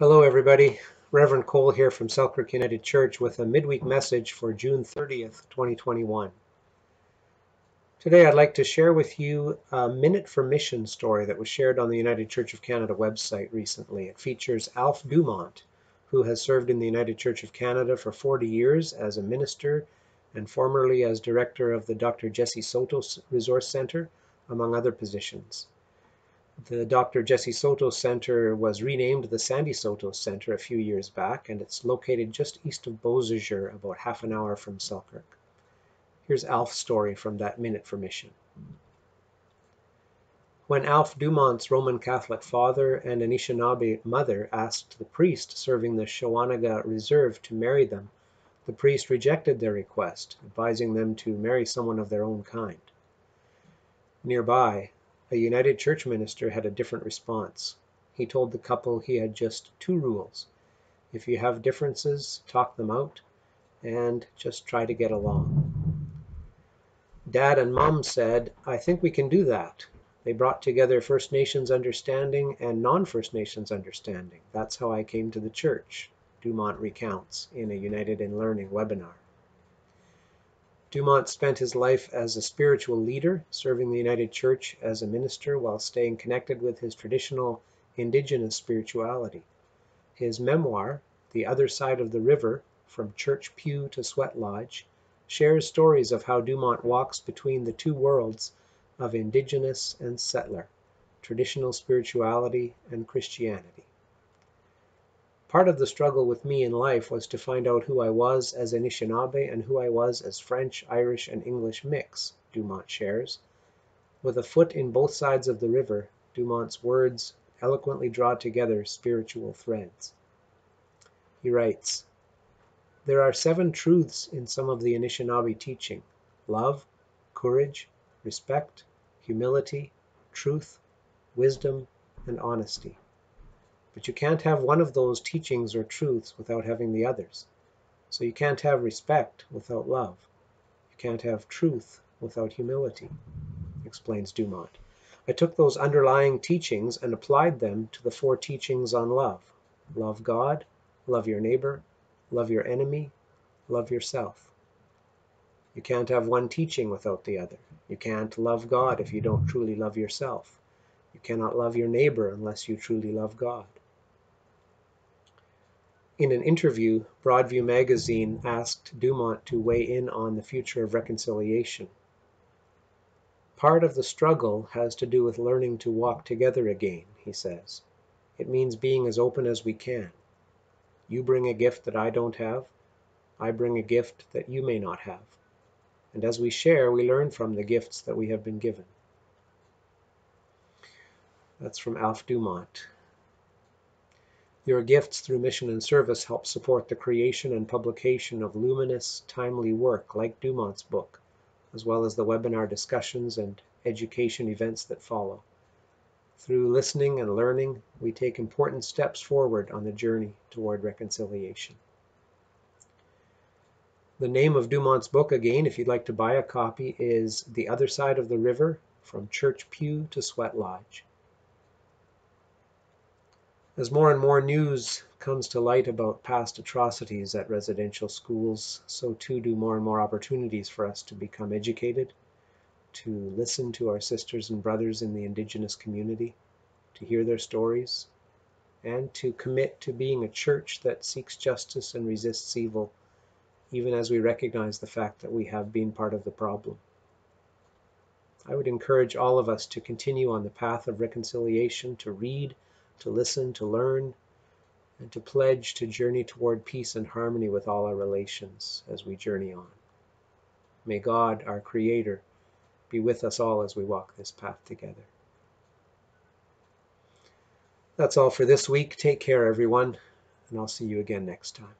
Hello everybody, Reverend Cole here from Selkirk United Church with a midweek message for June 30th, 2021. Today I'd like to share with you a Minute for Mission story that was shared on the United Church of Canada website recently. It features Alf Dumont, who has served in the United Church of Canada for 40 years as a minister and formerly as director of the Dr. Jesse Soto Resource Center, among other positions. The Dr. Jesse Soto Center was renamed the Sandy Soto Center a few years back, and it's located just east of Beausejour, about half an hour from Selkirk. Here's Alf's story from that Minute for Mission. When Alf Dumont's Roman Catholic father and Anishinaabe mother asked the priest serving the Shawanaga Reserve to marry them, the priest rejected their request, advising them to marry someone of their own kind. Nearby, a United Church minister had a different response. He told the couple he had just two rules. If you have differences, talk them out, and just try to get along. Dad and Mom said, "I think we can do that." They brought together First Nations understanding and non-First Nations understanding. That's how I came to the church, Dumont recounts in a United in Learning webinar. Dumont spent his life as a spiritual leader, serving the United Church as a minister while staying connected with his traditional Indigenous spirituality. His memoir, The Other Side of the River, From Church Pew to Sweat Lodge, shares stories of how Dumont walks between the two worlds of Indigenous and settler, traditional spirituality and Christianity. Part of the struggle with me in life was to find out who I was as Anishinaabe and who I was as French, Irish, and English mix, Dumont shares. With a foot in both sides of the river, Dumont's words eloquently draw together spiritual threads. He writes, "There are 7 truths in some of the Anishinaabe teaching: love, courage, respect, humility, truth, wisdom, and honesty. But you can't have one of those teachings or truths without having the others. So you can't have respect without love. You can't have truth without humility," explains Dumont. I took those underlying teachings and applied them to the 4 teachings on love. Love God, love your neighbor, love your enemy, love yourself. You can't have one teaching without the other. You can't love God if you don't truly love yourself. You cannot love your neighbor unless you truly love God. In an interview, Broadview magazine asked Dumont to weigh in on the future of reconciliation. "Part of the struggle has to do with learning to walk together again," he says. "It means being as open as we can. You bring a gift that I don't have. I bring a gift that you may not have. And as we share, we learn from the gifts that we have been given." That's from Alf Dumont. Your gifts through mission and service help support the creation and publication of luminous, timely work like Dumont's book, as well as the webinar discussions and education events that follow. Through listening and learning, we take important steps forward on the journey toward reconciliation. The name of Dumont's book, again, if you'd like to buy a copy, is The Other Side of the River, From Church Pew to Sweat Lodge. As more and more news comes to light about past atrocities at residential schools, so too do more and more opportunities for us to become educated, to listen to our sisters and brothers in the Indigenous community, to hear their stories, and to commit to being a church that seeks justice and resists evil, even as we recognize the fact that we have been part of the problem. I would encourage all of us to continue on the path of reconciliation, to read, to listen, to learn, and to pledge to journey toward peace and harmony with all our relations as we journey on. May God, our Creator, be with us all as we walk this path together. That's all for this week. Take care, everyone, and I'll see you again next time.